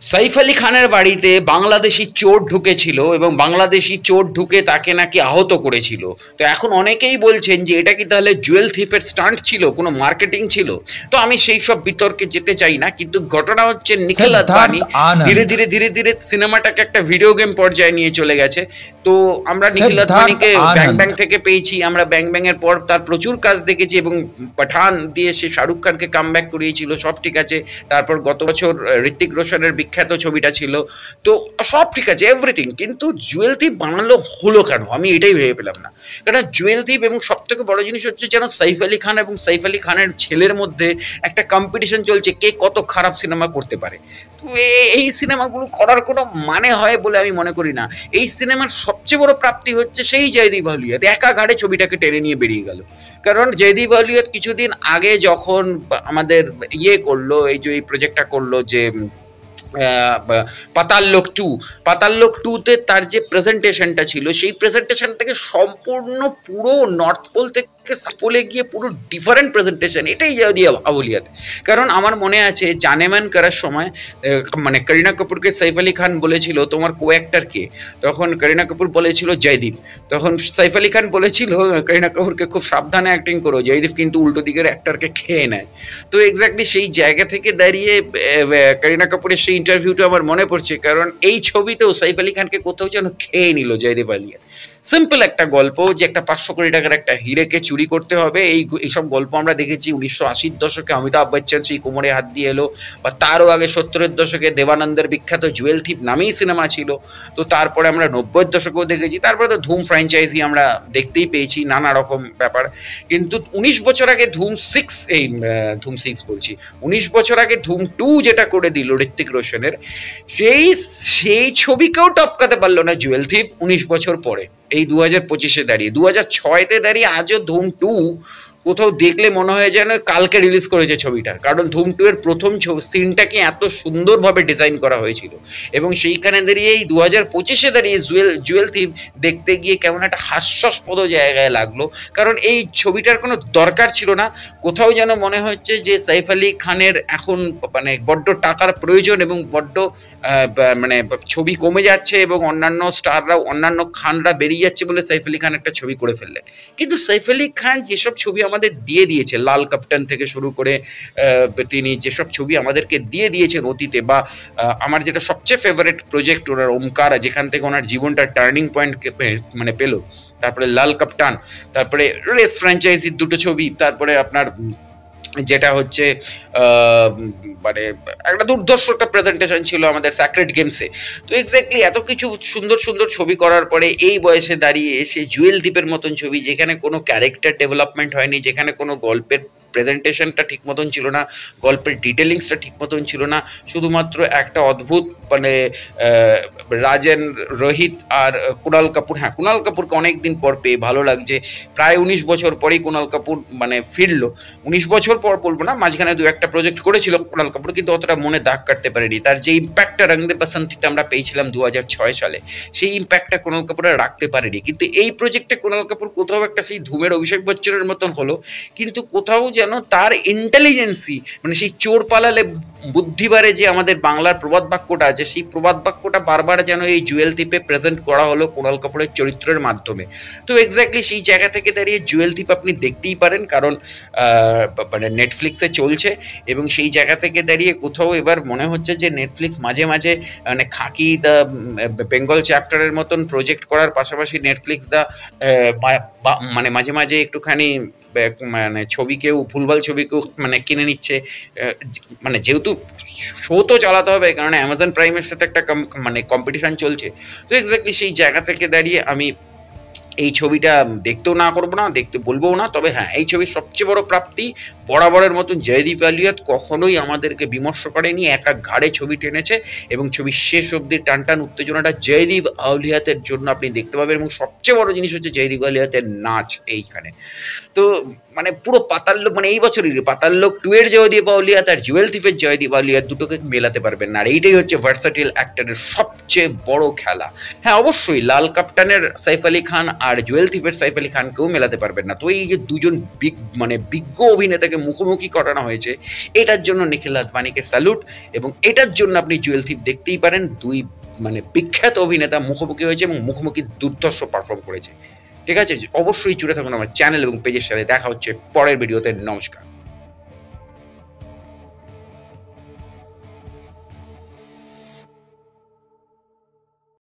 সাইফ আলী খানের বাড়িতে বাংলাদেশি চোর ঢুকেছিল এবং বাংলাদেশি চোর ঢুকে তাকে নাকি আহত করেছিল। তো এখন অনেকেই বলছেন যে এটা কি তাহলে জুয়েল থিফের স্টান্ট ছিল, কোনো মার্কেটিং ছিল? তো আমি সেই সব বিতর্কে যেতে চাই না, কিন্তু ঘটনা হচ্ছে নিখিল আদবানি ধীরে ধীরে ধীরে ধীরে সিনেমাটাকে একটা ভিডিও গেম পর্যায়ে নিয়ে চলে গেছে। তো আমরা নিখিল আদবানিকে ব্যাং ব্যাং থেকে পেয়েছি, আমরা ব্যাং ব্যাং এর পর তার প্রচুর কাজ দেখেছি এবং পাঠান দিয়ে সে শাহরুখ খানকে কাম ব্যাক করিয়েছিল, সব ঠিক আছে। তারপর গত বছর ঋত্বিক রোশনের বিখ্যাত ছবিটা ছিল, তো সব ঠিক আছে এভরিথিং, কিন্তু জুয়েল থিপ বানালো হলো কেন? আমি এটাই ভেবে পেলাম না। কারণ জুয়েল থিপ এবং সব থেকে বড় জিনিস হচ্ছে যেন সাইফ আলী খান এবং সাইফ আলী খানের ছেলের মধ্যে একটা কম্পিটিশন চলছে কে কত খারাপ সিনেমা করতে পারে। তো এই সিনেমাগুলো করার কোনো মানে হয় বলে আমি মনে করি না। এই সিনেমার সবচেয়ে বড় প্রাপ্তি হচ্ছে সেই জয়দীপ আহলুয়াদ একা ঘাড়ে ছবিটাকে টেনে নিয়ে বেরিয়ে গেল। কারণ জয়দীপ আহলুয়াদ কিছুদিন আগে যখন আমাদের করলো, এই যে এই প্রজেক্টটা করলো যে পাতাল লোক 2-তে তার যে প্রেজেন্টেশনটা ছিল, সেই প্রেজেন্টেশন থেকে সম্পূর্ণ পুরো নর্থ পোল থেকে সাউথ পোলে গিয়ে পুরো ডিফারেন্ট প্রেজেন্টেশন, এটাই জয়দীপ আহলুয়াদ। কারণ আমার মনে আছে জানেমান করার সময় মানে করিনা কাপুরকে সাইফ আলী খান বলেছিল তোমার কো অ্যাক্টর কে, তখন করিনা কাপুর বলেছিল জয়দীপ। তখন সাইফ আলী খান বলেছিল করিনা কাপুরকে খুব সাবধানে অ্যাক্টিং করো, জয়দীপ কিন্তু উল্টো দিকের অ্যাক্টরকে খেয়ে নেয়। তো এক্স্যাক্টলি সেই জায়গা থেকে দাঁড়িয়ে করিনা কাপুরের সেই ইন্টারভিউটা আমার মনে পড়ছে, কারণ এই ছবিতেও সাইফ আলী খানকে কোথাও যেন খেয়ে নিল জয়দীপ আহলুয়াদ। সিম্পল একটা গল্প যে একটা 500 কোটি টাকার একটা হিরেকে চুরি করতে হবে, এইসব গল্প আমরা দেখেছি 1980-র দশকে অমিতাভ বচ্চন সেই কোমরে হাত দিয়ে এলো, বা তারও আগে 70-এর দশকে দেবানন্দের বিখ্যাত জুয়েল থিপ নামেই সিনেমা ছিল। তো তারপরে আমরা 90-এর দশকেও দেখেছি, তারপরে তো ধুম ফ্র্যাঞ্চাইজি আমরা দেখতেই পেয়েছি, নানা রকম ব্যাপার। কিন্তু 19 বছর আগে ধুম 6 বলছি, 19 বছর আগে ধুম 2 যেটা করে দিল ঋত্বিক রোশনের, সেই ছবিকেও টপকাতে পারলো না জুয়েল থিপ 19 বছর পরে। এই 2025-এ দাঁড়িয়ে 2006-তে দাঁড়িয়ে আজও ধুম 2 কোথাও দেখলে মনে হয় যেন কালকে রিলিজ করেছে ছবিটা। কারণ ধুম 2 এর প্রথম সিনটাকে এত সুন্দরভাবে ডিজাইন করা হয়েছিল, এবং সেইখানে দাঁড়িয়ে এই 2025-এ দাঁড়িয়ে জুয়েল থিপ দেখতে গিয়ে কেমন একটা হাস্যাস্পদ জায়গায় লাগলো। কারণ এই ছবিটার কোনো দরকার ছিল না। কোথাও যেন মনে হচ্ছে যে সাইফ আলী খানের এখন মানে বড্ড টাকার প্রয়োজন এবং বড্ড মানে ছবি কমে যাচ্ছে এবং অন্যান্য স্টাররা অন্যান্য খানরা বেরিয়ে যাচ্ছে বলে সাইফ আলী খান একটা ছবি করে ফেললেন। কিন্তু সাইফ আলী খান যেসব ছবি আমাদের দিয়ে দিয়েছে, লাল কাপ্তান থেকে শুরু করে তিনি যেসব ছবি আমাদেরকে দিয়ে দিয়েছেন অতীতে, বা আমার যেটা সবচেয়ে ফেভারিট প্রজেক্ট ওনার ওমকারা, যেখান থেকে ওনার জীবনটা টার্নিং পয়েন্ট মানে পেল, তারপরে লাল কাপ্তান, তারপরে রেস ফ্র্যাঞ্চাইজির দুটো ছবি, তারপরে আপনার যেটা হচ্ছে মানে একটা দুর্ধর্ষ একটা প্রেজেন্টেশন ছিল আমাদের স্যাক্রেড গেমসে। তো এক্স্যাক্টলি এত কিছু সুন্দর সুন্দর ছবি করার পরে এই বয়সে দাঁড়িয়ে এসে জুয়েল দ্বীপের মতন ছবি, যেখানে কোনো ক্যারেক্টার ডেভেলপমেন্ট হয়নি, যেখানে কোনো গল্পের প্রেজেন্টেশনটা ঠিক মতন ছিল না, গল্পের ডিটেলিংসটা ঠিক মতন ছিল না, শুধুমাত্র একটা অদ্ভুত মানে রাজেন, রোহিত আর কুণাল কাপুর। হ্যাঁ, কুণাল কাপুরকে অনেকদিন পর পেয়ে ভালো লাগছে, প্রায় 19 বছর পরেই কুণাল কাপুর মানে ফিরলো। 19 বছর পর বলবো না, মাঝখানে দু একটা প্রজেক্ট করেছিল কুণাল কাপুর, কিন্তু অতটা মনে দাগ কাটতে পারেনি। তার যে ইম্প্যাক্টটা রং দে বাসন্তীতে আমরা পেয়েছিলাম 2006 সালে, সেই ইম্প্যাক্টটা কুণাল কাপুর রাখতে পারেনি। কিন্তু এই প্রজেক্টে কুণাল কাপুর কোথাও একটা সেই ধুমের অভিষেক বচ্চনের মতন হলো, কিন্তু কোথাও যেন তার ইন্টেলিজেন্সি মানে সেই চোর পালালে বুদ্ধি বাড়ে যে আমাদের বাংলার প্রবাদ বাক্যটা আছে, সেই প্রবাদ বাক্যটা বারবার যেন এই জুয়েল থিপে প্রেজেন্ট করা হলো কুণাল কাপুরের চরিত্রের মাধ্যমে। তো এক্স্যাক্টলি সেই জায়গা থেকে দাঁড়িয়ে জুয়েল থিপ আপনি দেখতেই পারেন, কারণ মানে নেটফ্লিক্সে চলছে, এবং সেই জায়গা থেকে দাঁড়িয়ে কোথাও এবার মনে হচ্ছে যে নেটফ্লিক্স মাঝে মাঝে মানে খাকি দ্য বেঙ্গল চ্যাপ্টারের মতন প্রজেক্ট করার পাশাপাশি নেটফ্লিক্স দ্য মানে মাঝে মাঝে একটুখানি মানে ছবিকেও ভুলভাল ছবিকেও মানে কিনে নিচ্ছে, মানে যেহেতু শো তো চালাতে হবে, কারণ অ্যামাজন প্রাইমের সাথে একটা মানে কম্পিটিশন চলছে। তো এক্স্যাক্টলি সেই জায়গা থেকে দাঁড়িয়ে আমি এই ছবিটা দেখতেও না করবো না, দেখতে বলবো না। তবে হ্যাঁ, এই ছবির সবচেয়ে বড় প্রাপ্তি বরাবরের মতন জয়দীপ আহলুয়াদ কখনোই আমাদেরকে বিমর্ষ করেনি, একা ঘাড়ে ছবি টেনেছে, এবং ছবির শেষ অবধি টানটান উত্তেজনাটা জয়দীপ আহলুয়াদের জন্য আপনি দেখতে পাবেন। এবং সবচেয়ে বড় জিনিস হচ্ছে জয়দীপ আহলুয়াদের নাচ এইখানে। তো মানে পুরো পাতাল লোক, মানে এই বছরই পাতাল লোক 2 এর জয়দীপ আহলুয়াদ আর জুয়েল থিপের জয়দীপ আহলুয়াদ দুটোকে মেলাতে পারবেন না। আর এইটাই হচ্ছে ভার্সাটিল অ্যাক্টরের সবচেয়ে বড় খেলা। হ্যাঁ, অবশ্যই লাল কাপ্তানের সাইফ আলী খান আর জুয়েল থিপের সাইফ আলী খানকেও মেলাতে পারবেন না। তো এই যে দুজন বিজ্ঞ অভিনেতাকে মুখোমুখি করানো হয়েছে, এটার জন্য নিখিল আদবানিকে স্যালুট। এবং এটার জন্য আপনি জুয়েল থিপ দেখতেই পারেন, দুই বিখ্যাত অভিনেতা মুখোমুখি হয়েছে এবং মুখোমুখি দুর্ধর্ষ পারফর্ম করেছে। ঠিক আছে, অবশ্যই জুড়ে থাকুন আমার চ্যানেল এবং পেজের সাথে। দেখা হচ্ছে পরের ভিডিওতে। নমস্কার।